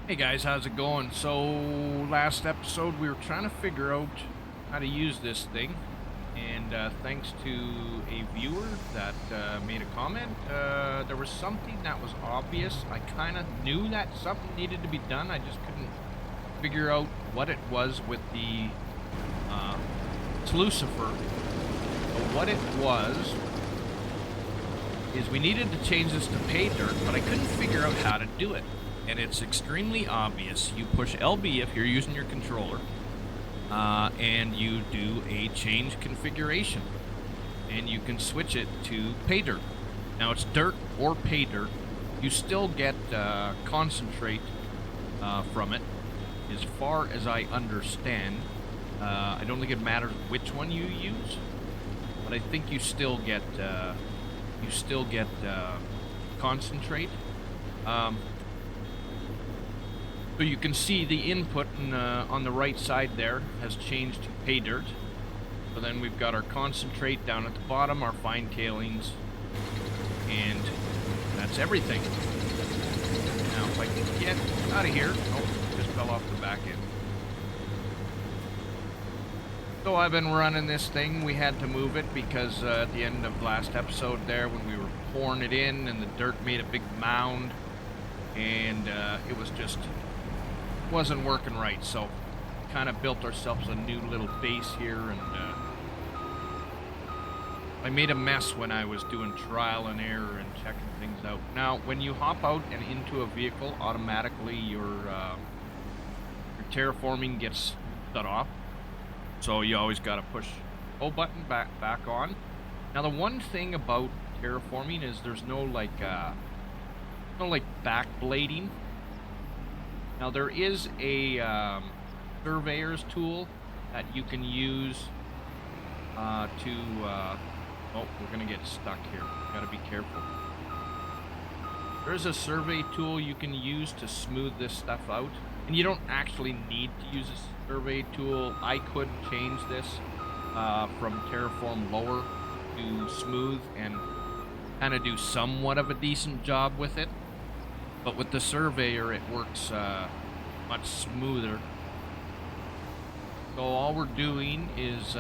Hey guys, how's it going? So, last episode we were trying to figure out how to use this thing, and thanks to a viewer that made a comment, there was something that was obvious. I kind of knew that something needed to be done, I just couldn't figure out what it was with the Slucifer. So what it was is we needed to change this to pay dirt, but I couldn't figure out how to do it. And it's extremely obvious. You push LB if you're using your controller, and you do a change configuration, and you can switch it to pay dirt. Now it's dirt or pay dirt. You still get concentrate from it, as far as I understand. I don't think it matters which one you use, but I think you still get concentrate. So you can see the input on the right side there has changed to pay dirt. So then we've got our concentrate down at the bottom, our fine tailings, and that's everything. Now if I can get out of here, oh, just fell off the back end. So I've been running this thing. We had to move it because at the end of last episode there, when we were pouring it in and the dirt made a big mound, and it was just wasn't working right, so kind of built ourselves a new little base here, and I made a mess when I was doing trial and error and checking things out. Now when you hop out and into a vehicle, automatically your terraforming gets shut off, so you always got to push O button back on. Now the one thing about terraforming is there's no like backblading. Now there is a surveyor's tool that you can use oh, we're gonna get stuck here. Gotta be careful. There's a survey tool you can use to smooth this stuff out, and you don't actually need to use a survey tool. I could change this from terraform lower to smooth and kind of do somewhat of a decent job with it. But with the surveyor, it works much smoother. So all we're doing is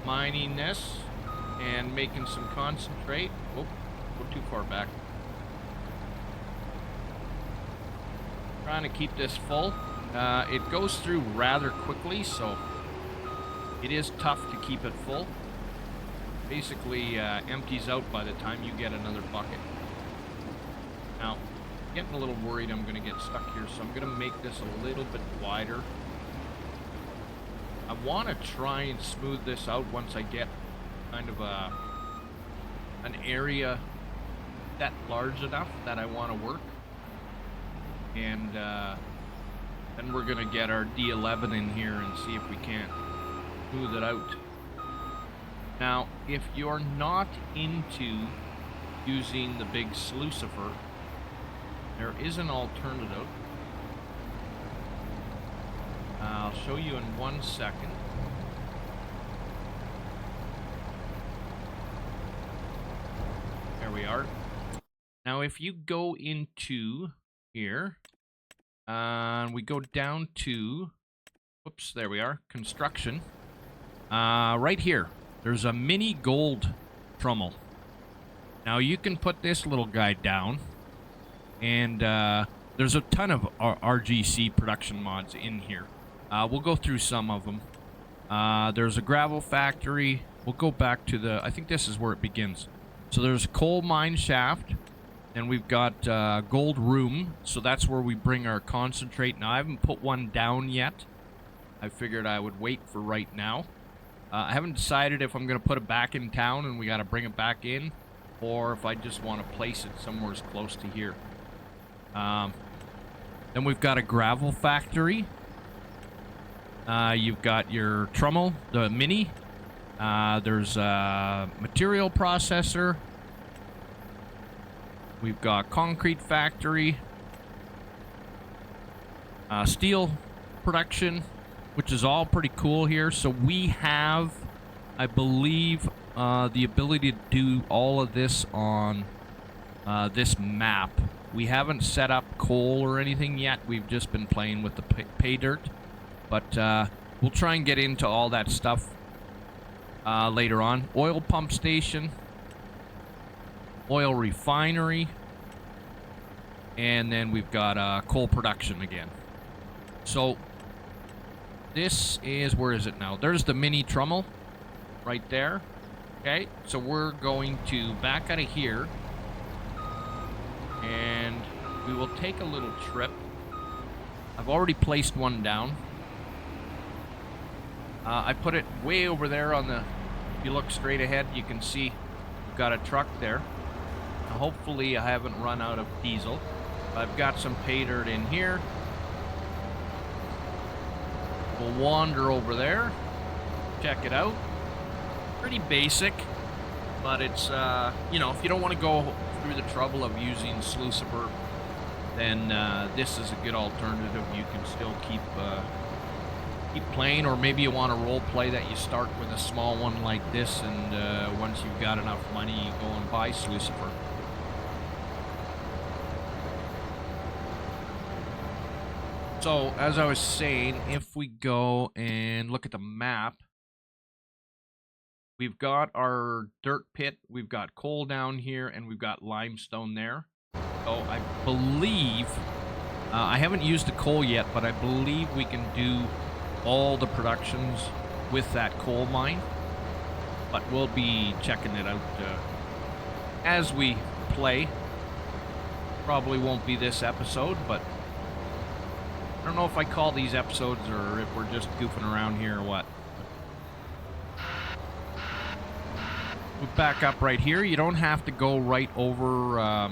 mining this and making some concentrate. Oh, go too far back. Trying to keep this full. It goes through rather quickly, so it is tough to keep it full. Basically empties out by the time you get another bucket. Now, getting a little worried I'm going to get stuck here, so I'm going to make this a little bit wider. I want to try and smooth this out once I get kind of an area that large enough that I want to work. And then we're going to get our D11 in here and see if we can't smooth it out. Now, if you're not into using the big Slucifer, there is an alternative. I'll show you in 1 second. There we are. Now if you go into here, and we go down to, whoops, there we are, construction. Right here, there's a mini gold trommel. Now you can put this little guy down, and there's a ton of RGC production mods in here. We'll go through some of them. There's a gravel factory. We'll go back to the, I think this is where it begins. So there's coal mine shaft, and we've got gold room. So that's where we bring our concentrate. Now I haven't put one down yet. I figured I would wait for right now. I haven't decided if I'm going to put it back in town and we got to bring it back in, or if I just want to place it somewhere as close to here. Then we've got a gravel factory. You've got your trommel, the mini. There's a material processor. We've got concrete factory. Steel production, which is all pretty cool here. So we have, I believe, the ability to do all of this on this map We haven't set up coal or anything yet. We've just been playing with the pay dirt. But we'll try and get into all that stuff later on. Oil pump station. Oil refinery. And then we've got coal production again. So this is, where is it now? There's the mini trommel right there. Okay, so we're going to back out of here. And we will take a little trip. I've already placed one down. I put it way over there on the, if you look straight ahead, you can see we've got a truck there. Now, hopefully I haven't run out of diesel. I've got some pay dirt in here. We'll wander over there. Check it out. Pretty basic. But it's, you know, if you don't want to go through the trouble of using Slucifer, then this is a good alternative. You can still keep playing, or maybe you want a role play that you start with a small one like this, and once you've got enough money, you go and buy Slucifer. So, as I was saying, if we go and look at the map, we've got our dirt pit, we've got coal down here, and we've got limestone there. So I believe, I haven't used the coal yet, but I believe we can do all the productions with that coal mine. But we'll be checking it out as we play. Probably won't be this episode, but I don't know if I call these episodes or if we're just goofing around here or what. We'll back up right here. You don't have to go right over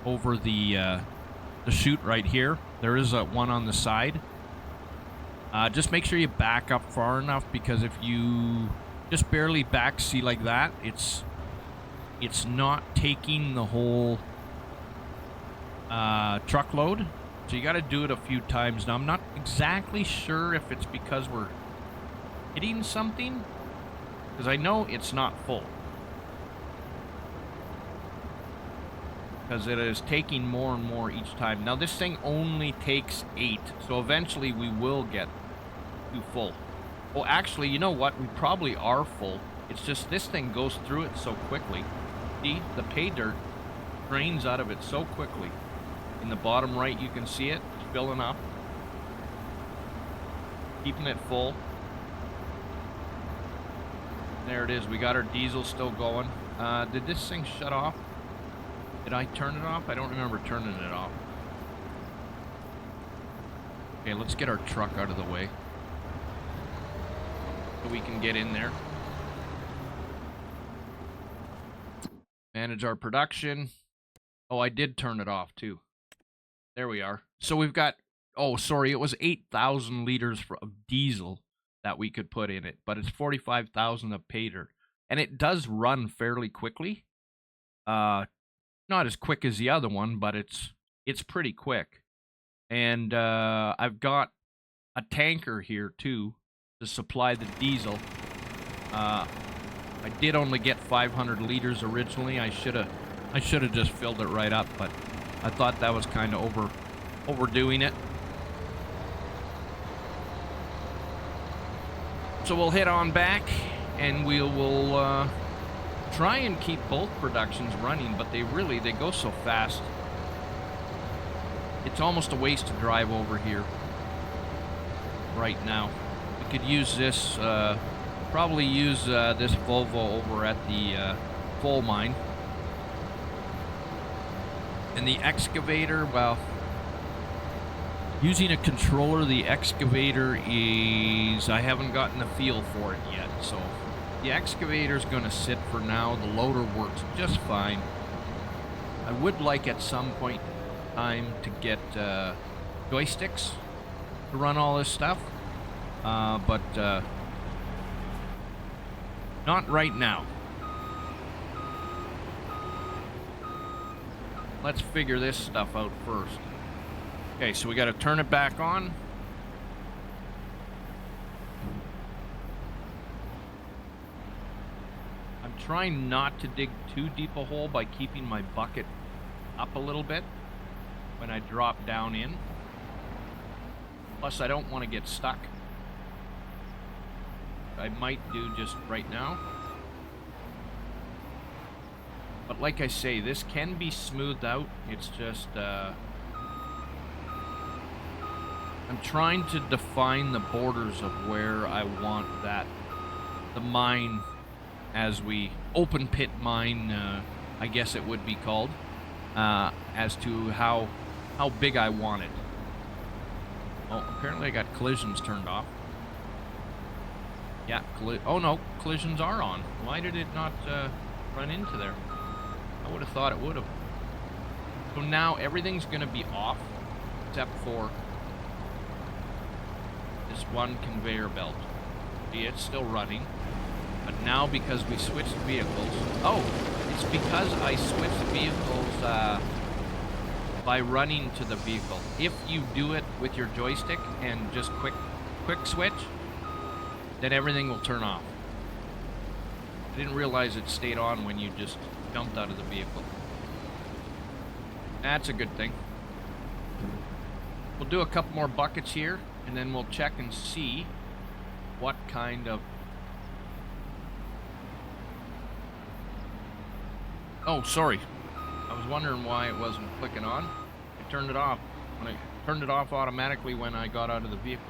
over the chute right here. There is one on the side. Just make sure you back up far enough, because if you just barely back, see, like that, it's not taking the whole truckload. So you got to do it a few times. Now, I'm not exactly sure if it's because we're hitting something, because I know it's not full. Because it is taking more and more each time. Now, this thing only takes 8, so eventually we will get to full. Well, actually, you know what? We probably are full. It's just this thing goes through it so quickly. See, the pay dirt drains out of it so quickly. In the bottom right, you can see it. It's filling up. Keeping it full. There it is. We got our diesel still going. Did this thing shut off? Did I turn it off? I don't remember turning it off. Okay, let's get our truck out of the way, so we can get in there. Manage our production. Oh, I did turn it off too. There we are. So we've got, oh, sorry, it was 8,000 liters of diesel that we could put in it, but it's 45,000 of pay dirt. And it does run fairly quickly. Not as quick as the other one, but it's pretty quick. And I've got a tanker here too to supply the diesel. I did only get 500 liters originally. I should have just filled it right up, but I thought that was kind of overdoing it. So we'll head on back, and we will try and keep both productions running, but they go so fast. It's almost a waste to drive over here right now. We could use this, probably use this Volvo over at the coal mine. And the excavator, well, using a controller, the excavator is, I haven't gotten a feel for it yet, so the excavator's going to sit for now. The loader works just fine. I would like at some point in time to get joysticks to run all this stuff, but not right now. Let's figure this stuff out first. Okay, so we got to turn it back on. I'm trying not to dig too deep a hole by keeping my bucket up a little bit when I drop down in. Plus, I don't want to get stuck. I might do just right now. But like I say, this can be smoothed out. It's just, I'm trying to define the borders of where I want the mine, as we open pit mine, I guess it would be called, as to how big I want it. Oh, apparently I got collisions turned off. Yeah, oh no, collisions are on. Why did it not run into there? I would have thought it would have. So now everything's going to be off, except for this one conveyor belt. See, it's still running. But now, because we switched vehicles... Oh, it's because I switched vehicles by running to the vehicle. If you do it with your joystick and just quick switch, then everything will turn off. I didn't realize it stayed on when you just jumped out of the vehicle. That's a good thing. We'll do a couple more buckets here, and then we'll check and see what kind of... Oh, sorry. I was wondering why it wasn't clicking on. I turned it off. When I turned it off automatically when I got out of the vehicle.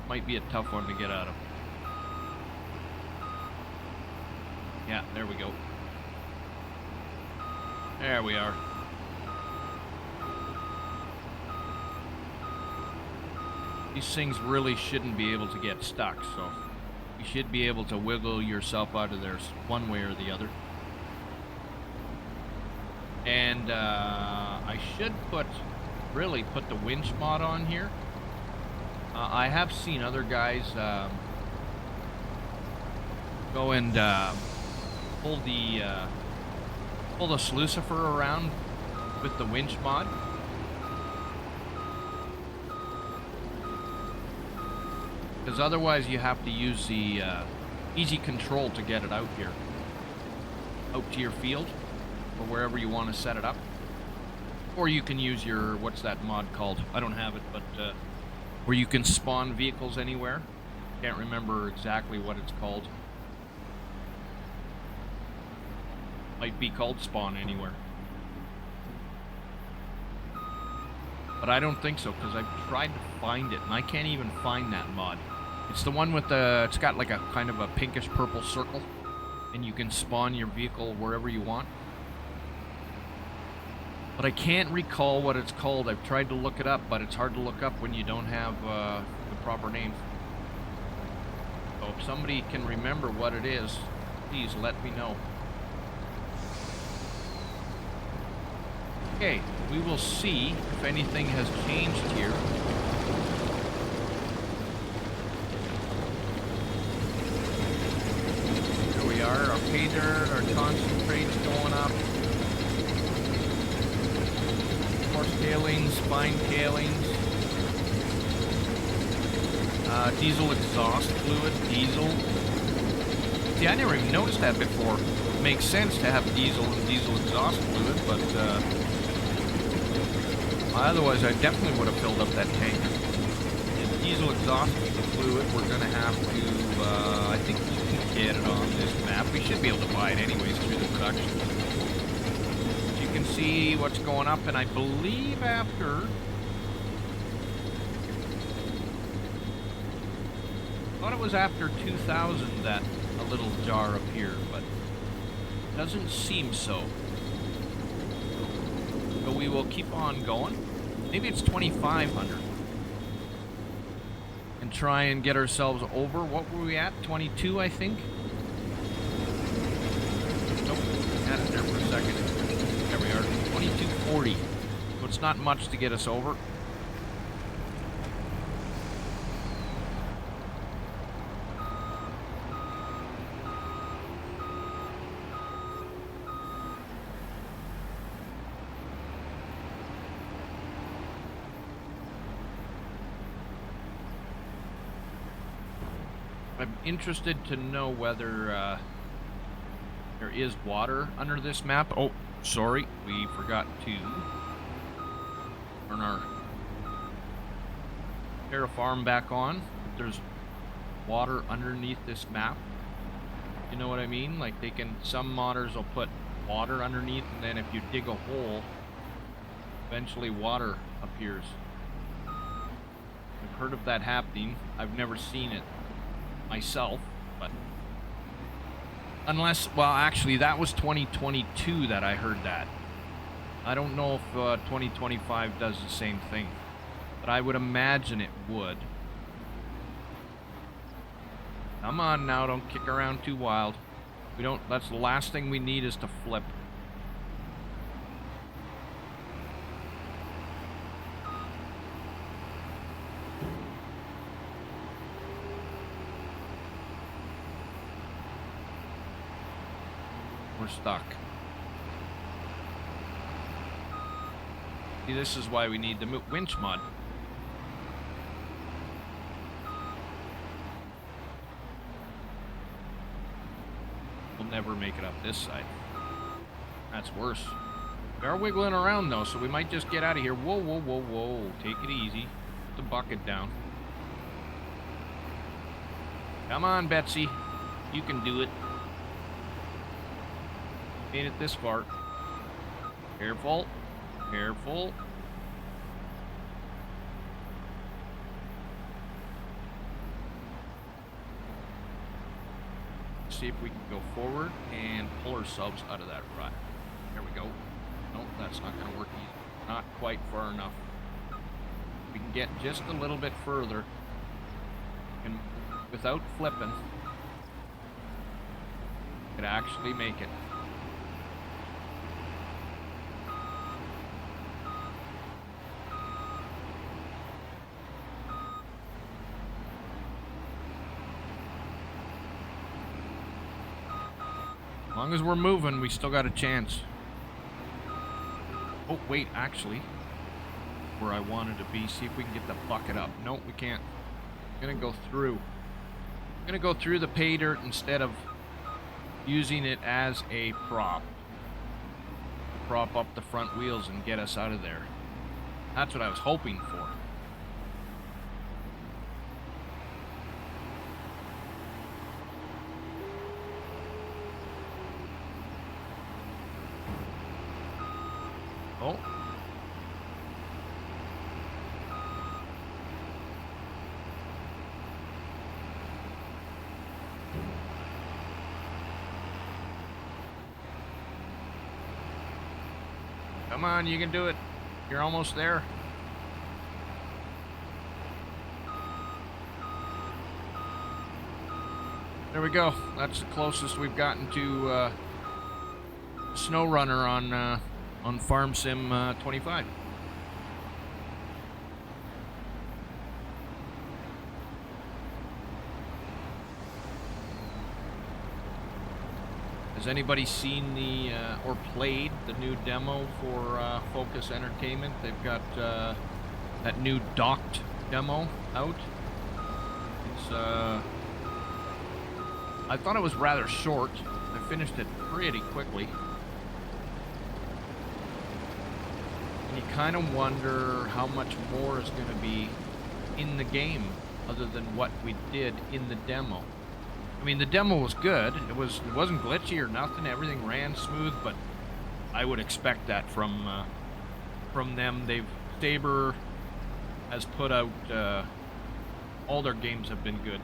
Might be a tough one to get out of. Yeah, there we go. There we are. These things really shouldn't be able to get stuck, so you should be able to wiggle yourself out of there one way or the other. And I should really put the winch mod on here. I have seen other guys go and pull the Slucifer around with the winch mod. Because otherwise you have to use the easy control to get it out here. Out to your field, or wherever you want to set it up. Or you can use your, what's that mod called? I don't have it, but where you can spawn vehicles anywhere. Can't remember exactly what it's called. Might be called spawn anywhere. But I don't think so, because I've tried to find it, and I can't even find that mod. It's the one with the, it's got like a kind of a pinkish purple circle, and you can spawn your vehicle wherever you want. But I can't recall what it's called. I've tried to look it up, but it's hard to look up when you don't have the proper name. So if somebody can remember what it is, please let me know. Okay, we will see if anything has changed here. Here we are, our pay dirt, our concentrate's going up. Horse tailings, fine tailings. Diesel exhaust fluid, diesel. See, I never even noticed that before. It makes sense to have diesel and diesel exhaust fluid, but otherwise I definitely would have filled up that tank. And diesel exhaust fluid, we're going to have to, I think we can get it on this map. We should be able to buy it anyways through the production. You can see what's going up, and I believe after... I thought it was after 2,000 that a little jar appeared, but it doesn't seem so. So we will keep on going. Maybe it's 2,500. And try and get ourselves over. What were we at? 22, I think? Nope. Had it there for a second. There we are. 2240. So it's not much to get us over. I'm interested to know whether there is water under this map. Oh, sorry, we forgot to turn our terraform back on. There's water underneath this map. You know what I mean? Like some modders will put water underneath, and then if you dig a hole, eventually water appears. I've heard of that happening. I've never seen it myself, but unless, well, actually, that was 2022 that I heard that. I don't know if 2025 does the same thing, but I would imagine it would. Come on now, don't kick around too wild. We don't, that's the last thing we need is to flip. We're stuck. See, this is why we need the winch mod. We'll never make it up this side. That's worse. We are wiggling around though, so we might just get out of here. Whoa, whoa, whoa, whoa. Take it easy. Put the bucket down. Come on, Betsy. You can do it. Made it this far. Careful. Careful. See if we can go forward and pull ourselves out of that rut. There we go. Nope, that's not going to work either. Not quite far enough. We can get just a little bit further. And without flipping, could actually make it. As long as we're moving, we still got a chance. Oh, wait, actually, where I wanted to be, see if we can get the bucket up. Nope, we can't. I'm gonna go through. I'm gonna go through the pay dirt instead of using it as a prop. Prop up the front wheels and get us out of there. That's what I was hoping for. Oh. Come on, you can do it. You're almost there. There we go. That's the closest we've gotten to SnowRunner on Farm Sim 25. Has anybody seen the or played the new demo for Focus Entertainment? They've got that new docked demo out. It's I thought it was rather short. I finished it pretty quickly. You kind of wonder how much more is going to be in the game other than what we did in the demo. I mean, the demo was good. It wasn't glitchy or nothing. Everything ran smooth, but I would expect that from them. Saber has put out all their games have been good.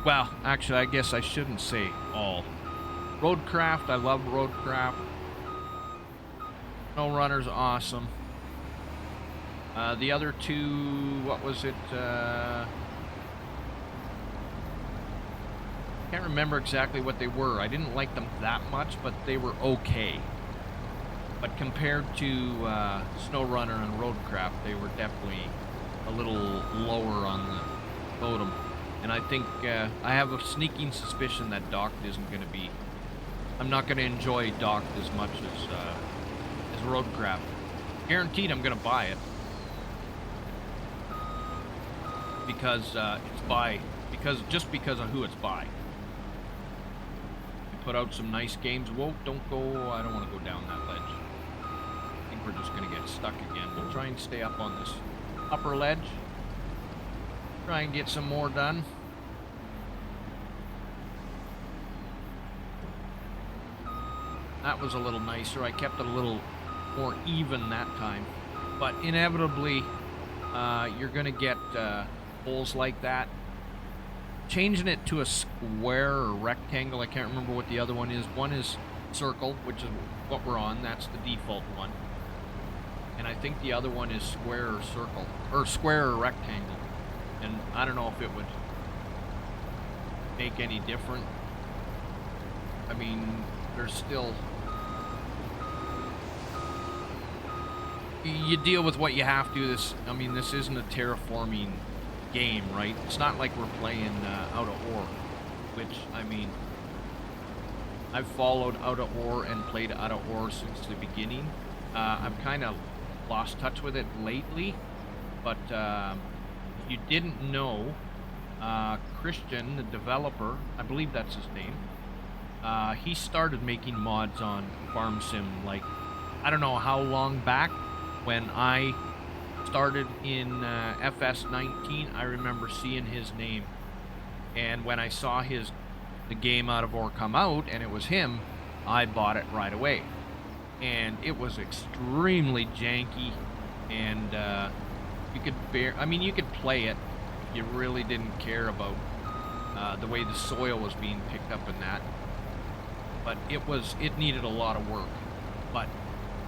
Well, actually, I guess I shouldn't say all. Roadcraft, I love Roadcraft. SnowRunner's awesome. The other two, what was it? Can't remember exactly what they were. I didn't like them that much, but they were okay. But compared to SnowRunner and Roadcraft, they were definitely a little lower on the totem. And I think I have a sneaking suspicion that docked isn't going to be. I'm not going to enjoy docked as much as Roadcraft. Guaranteed, I'm going to buy it because it's by because of who it's by. put out some nice games. Whoa, don't go. I don't want to go down that ledge. I think we're just going to get stuck again. We'll try and stay up on this upper ledge. Try and get some more done. That was a little nicer. I kept it a little more even that time. But inevitably, you're going to get holes like that. Changing it to a square or rectangle, I can't remember what the other one is. One is circle, which is what we're on. That's the default one. And I think the other one is square or circle, or square or rectangle. And I don't know if it would make any difference. I mean, there's still... You deal with what you have to. I mean, this isn't a terraforming game, right? It's not like we're playing out of ore, which, I mean, I've followed out of ore and played out of ore since the beginning. I've kind of lost touch with it lately, but if you didn't know, Christian, the developer, I believe that's his name, he started making mods on Farm Sim, like, I don't know how long back. When I started in Fs25, I remember seeing his name, and when I saw the game Out of Ore come out and it was him, I bought it right away. And it was extremely janky, and you could you could play it if you really didn't care about the way the soil was being picked up and that, but it needed a lot of work. But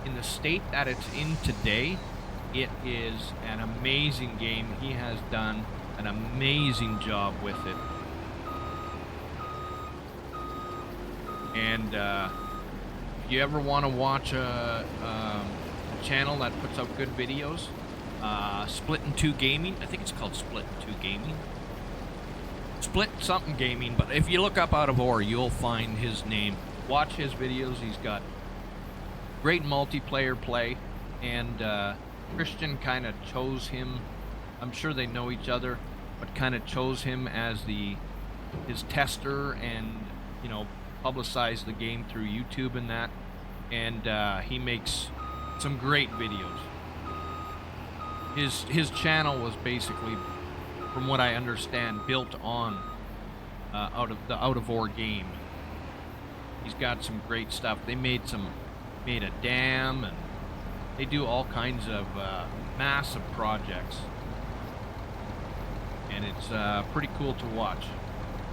in the state that it's in today, it is an amazing game. He has done an amazing job with it. And if you ever want to watch a channel that puts out good videos, Split-in-2 Gaming, I think it's called Split-in-2 Gaming. Split something gaming, but if you look up Out of Ore, you'll find his name. Watch his videos. He's got great multiplayer play, and Christian kind of chose him. I'm sure they know each other, but kind of chose him as his tester, and publicized the game through YouTube and that. And he makes some great videos. His channel was basically, from what I understand, built on Out of Ore game. He's got some great stuff. They made a dam, and they do all kinds of massive projects, and it's pretty cool to watch.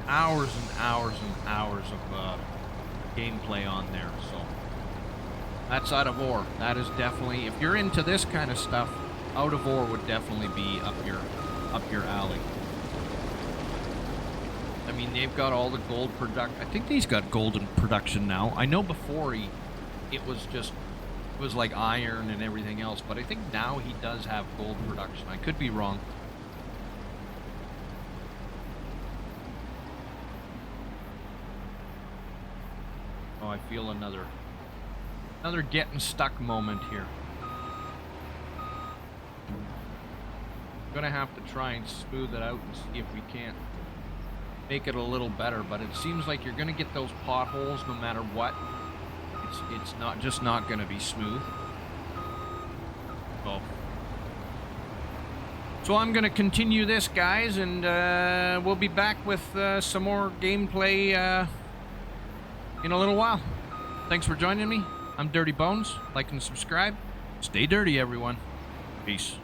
Hours and hours and hours of gameplay on there. So that's Out of Ore. That is definitely, if you're into this kind of stuff, Out of Ore would definitely be up your alley. I mean, they've got all the gold product. I think he's got gold in production now. I know before it was like iron and everything else, but I think now he does have gold production. I could be wrong. Oh, I feel another getting stuck moment here. I'm gonna have to try and smooth it out and see if we can't make it a little better, but it seems like you're gonna get those potholes no matter what. It's not gonna be smooth. So I'm gonna continue this, guys, and we'll be back with some more gameplay in a little while. Thanks for joining me. I'm Dirty Bones. Like and subscribe. Stay dirty, everyone. Peace.